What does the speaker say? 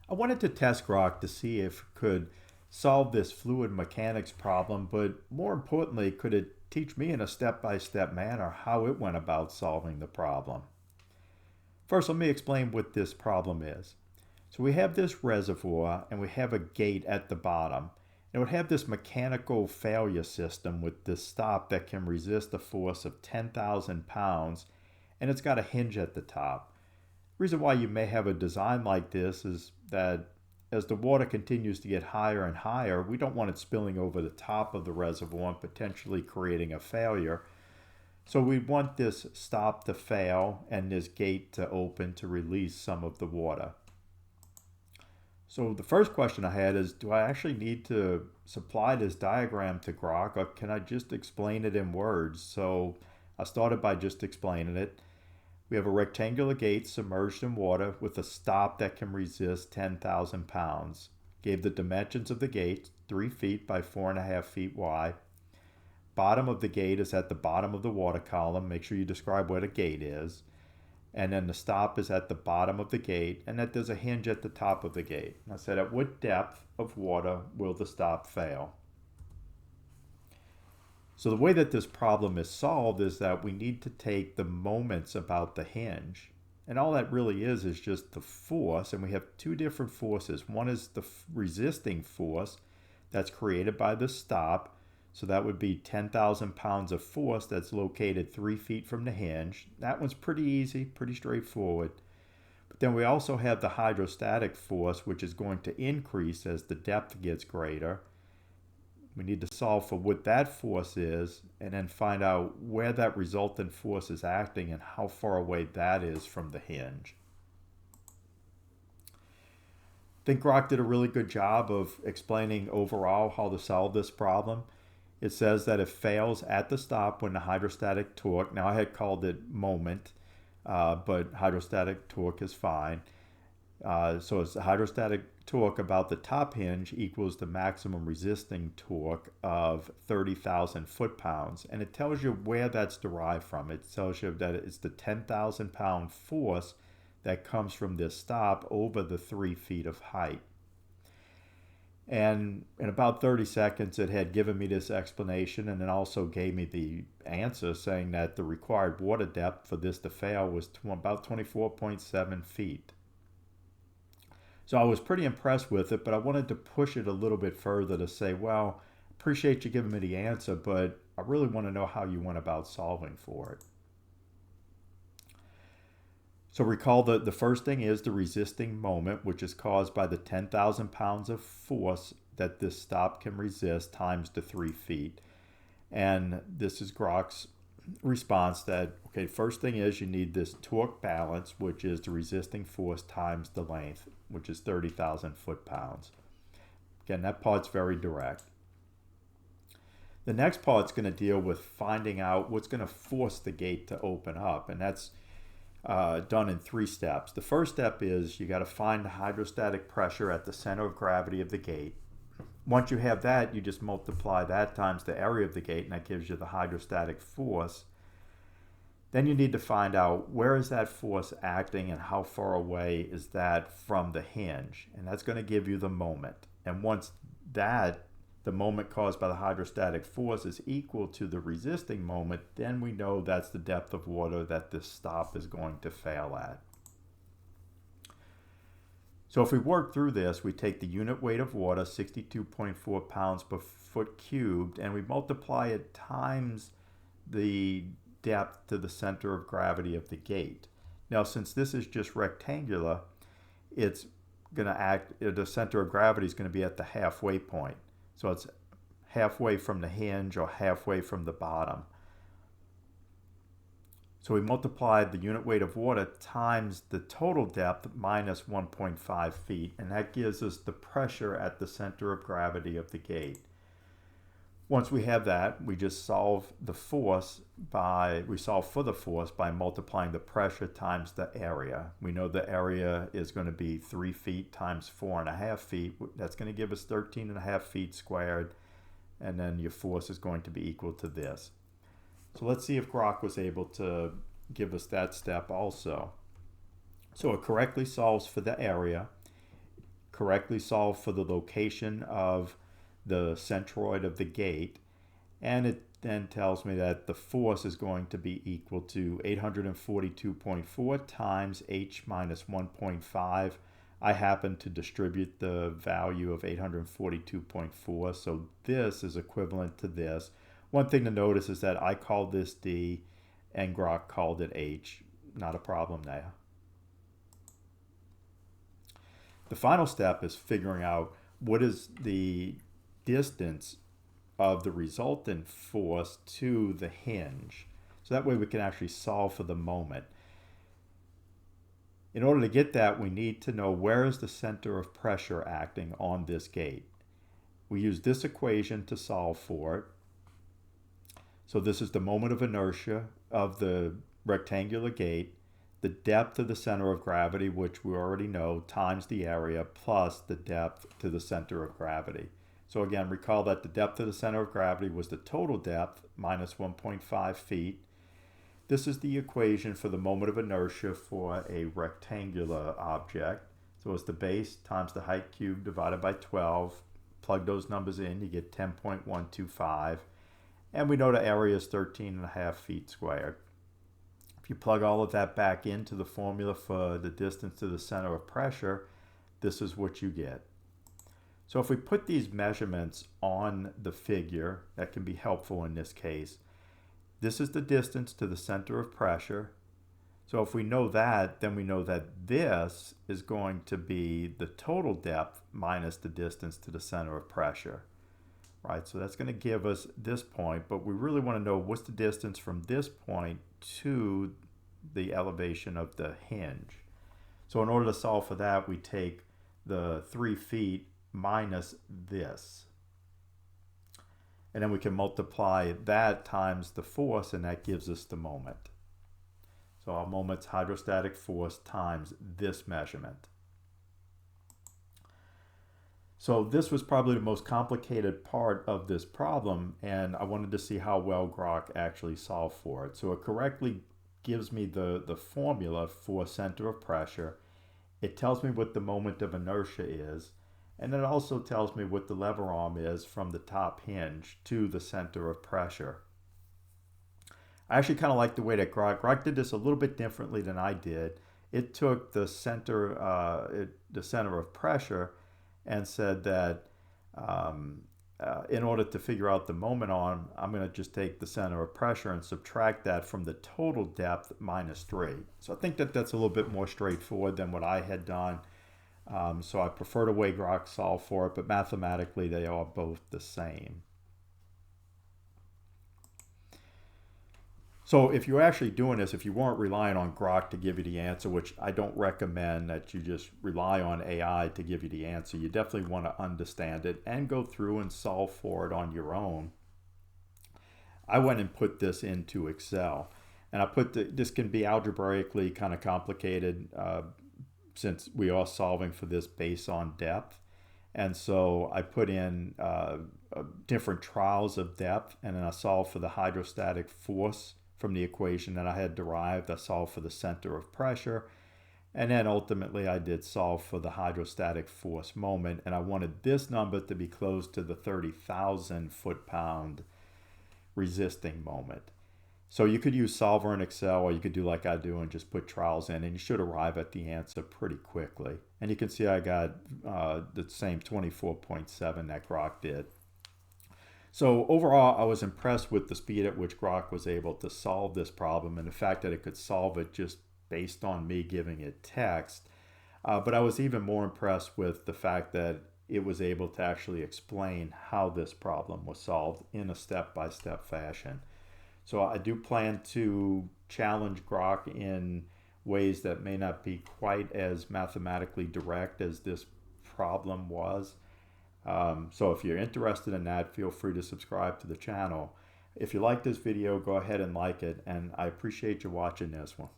I wanted to test Grok to see if it could solve this fluid mechanics problem, but more importantly, could it teach me in a step-by-step manner how it went about solving the problem. First, let me explain what this problem is. So we have this reservoir and we have a gate at the bottom. It would have this mechanical failure system with this stop that can resist a force of 10,000 pounds, and it's got a hinge at the top. The reason why you may have a design like this is that as the water continues to get higher and higher, we don't want it spilling over the top of the reservoir and potentially creating a failure. So we want this stop to fail and this gate to open to release some of the water. So the first question I had is, do I actually need to supply this diagram to Grok, or can I just explain it in words? So I started by just explaining it. We have a rectangular gate submerged in water with a stop that can resist 10,000 pounds. Gave the dimensions of the gate, 3 feet by 4.5 feet wide. Bottom of the gate is at the bottom of the water column. Make sure you describe where the gate is. And then the stop is at the bottom of the gate, and that there's a hinge at the top of the gate. And I said, at what depth of water will the stop fail? So the way that this problem is solved is that we need to take the moments about the hinge, and all that really is just the force, and we have two different forces. One is the resisting force that's created by the stop, so that would be 10,000 pounds of force that's located 3 feet from the hinge. That one's pretty easy, pretty straightforward. But then we also have the hydrostatic force, which is going to increase as the depth gets greater. We need to solve for what that force is and then find out where that resultant force is acting and how far away that is from the hinge. I think Grok did a really good job of explaining overall how to solve this problem. It says that it fails at the stop when the hydrostatic torque, now I had called it moment, but hydrostatic torque is fine. So it's the hydrostatic torque about the top hinge equals the maximum resisting torque of 30,000 foot-pounds. And it tells you where that's derived from. It tells you that it's the 10,000 pound force that comes from this stop over the 3 feet of height. And in about 30 seconds, it had given me this explanation and then also gave me the answer saying that the required water depth for this to fail was about 24.7 feet. So I was pretty impressed with it, but I wanted to push it a little bit further to say, well, appreciate you giving me the answer, but I really want to know how you went about solving for it. So recall that the first thing is the resisting moment, which is caused by the 10,000 pounds of force that this stop can resist times the 3 feet. And this is Grok's response that, okay, first thing is you need this torque balance, which is the resisting force times the length, which is 30,000 foot-pounds. Again, that part's very direct. The next part's going to deal with finding out what's going to force the gate to open up, and that's done in 3 steps. The first step is you got to find the hydrostatic pressure at the center of gravity of the gate. Once you have that, you just multiply that times the area of the gate, and that gives you the hydrostatic force. Then you need to find out where is that force acting and how far away is that from the hinge, and that's going to give you the moment. And once that, the moment caused by the hydrostatic force, is equal to the resisting moment, then we know that's the depth of water that this stop is going to fail at. So if we work through this, we take the unit weight of water, 62.4 pounds per foot cubed, and we multiply it times the depth to the center of gravity of the gate. Now, since this is just rectangular, it's going to act, the center of gravity is going to be at the halfway point. So it's halfway from the hinge or halfway from the bottom. So we multiplied the unit weight of water times the total depth minus 1.5 feet, and that gives us the pressure at the center of gravity of the gate. Once we have that, we just solve the force we solve for the force by multiplying the pressure times the area. We know the area is going to be 3 feet times 4.5 feet. That's going to give us 13.5 feet squared, and then your force is going to be equal to this. So let's see if Grok was able to give us that step also. So it correctly solves for the area. correctly solve for the location of the centroid of the gate, and it then tells me that the force is going to be equal to 842.4 times h minus 1.5. I happen to distribute the value of 842.4, so this is equivalent to this. One thing to notice is that I called this D and Grok called it H. Not a problem there. The final step is figuring out what is the distance of the resultant force to the hinge. So that way we can actually solve for the moment. In order to get that, we need to know where is the center of pressure acting on this gate. We use this equation to solve for it. So this is the moment of inertia of the rectangular gate, the depth of the center of gravity, which we already know, times the area, plus the depth to the center of gravity. So again, recall that the depth of the center of gravity was the total depth minus 1.5 feet. This is the equation for the moment of inertia for a rectangular object. So it's the base times the height cubed divided by 12. Plug those numbers in, you get 10.125. And we know the area is 13.5 feet squared. If you plug all of that back into the formula for the distance to the center of pressure, this is what you get. So if we put these measurements on the figure, that can be helpful in this case. This is the distance to the center of pressure. So if we know that, then we know that this is going to be the total depth minus the distance to the center of pressure. Right, so that's going to give us this point, but we really want to know what's the distance from this point to the elevation of the hinge. So in order to solve for that, we take the 3 feet minus this. And then we can multiply that times the force, and that gives us the moment. So our moment's hydrostatic force times this measurement. So this was probably the most complicated part of this problem, and I wanted to see how well Grok actually solved for it. So it correctly gives me the formula for center of pressure. It tells me what the moment of inertia is, and it also tells me what the lever arm is from the top hinge to the center of pressure. I actually kind of like the way that Grok did this a little bit differently than I did. It took the center of pressure and said that in order to figure out the moment arm, I'm going to just take the center of pressure and subtract that from the total depth minus 3. So I think that that's a little bit more straightforward than what I had done. So I prefer the way Grok solved for it, but mathematically they are both the same. So if you're actually doing this, if you weren't relying on Grok to give you the answer, which I don't recommend that you just rely on AI to give you the answer, you definitely want to understand it and go through and solve for it on your own. I went and put this into Excel, and I put this can be algebraically kind of complicated since we are solving for this based on depth. And so I put in different trials of depth, and then I solved for the hydrostatic force from the equation that I had derived. I solved for the center of pressure, and then ultimately I did solve for the hydrostatic force moment, and I wanted this number to be close to the 30,000 foot-pound resisting moment. So you could use Solver in Excel, or you could do like I do and just put trials in, and you should arrive at the answer pretty quickly. And you can see I got the same 24.7 that Grok did. So overall, I was impressed with the speed at which Grok was able to solve this problem, and the fact that it could solve it just based on me giving it text. But I was even more impressed with the fact that it was able to actually explain how this problem was solved in a step-by-step fashion. So I do plan to challenge Grok in ways that may not be quite as mathematically direct as this problem was. So if you're interested in that, feel free to subscribe to the channel. If you like this video, go ahead and like it, and I appreciate you watching this one.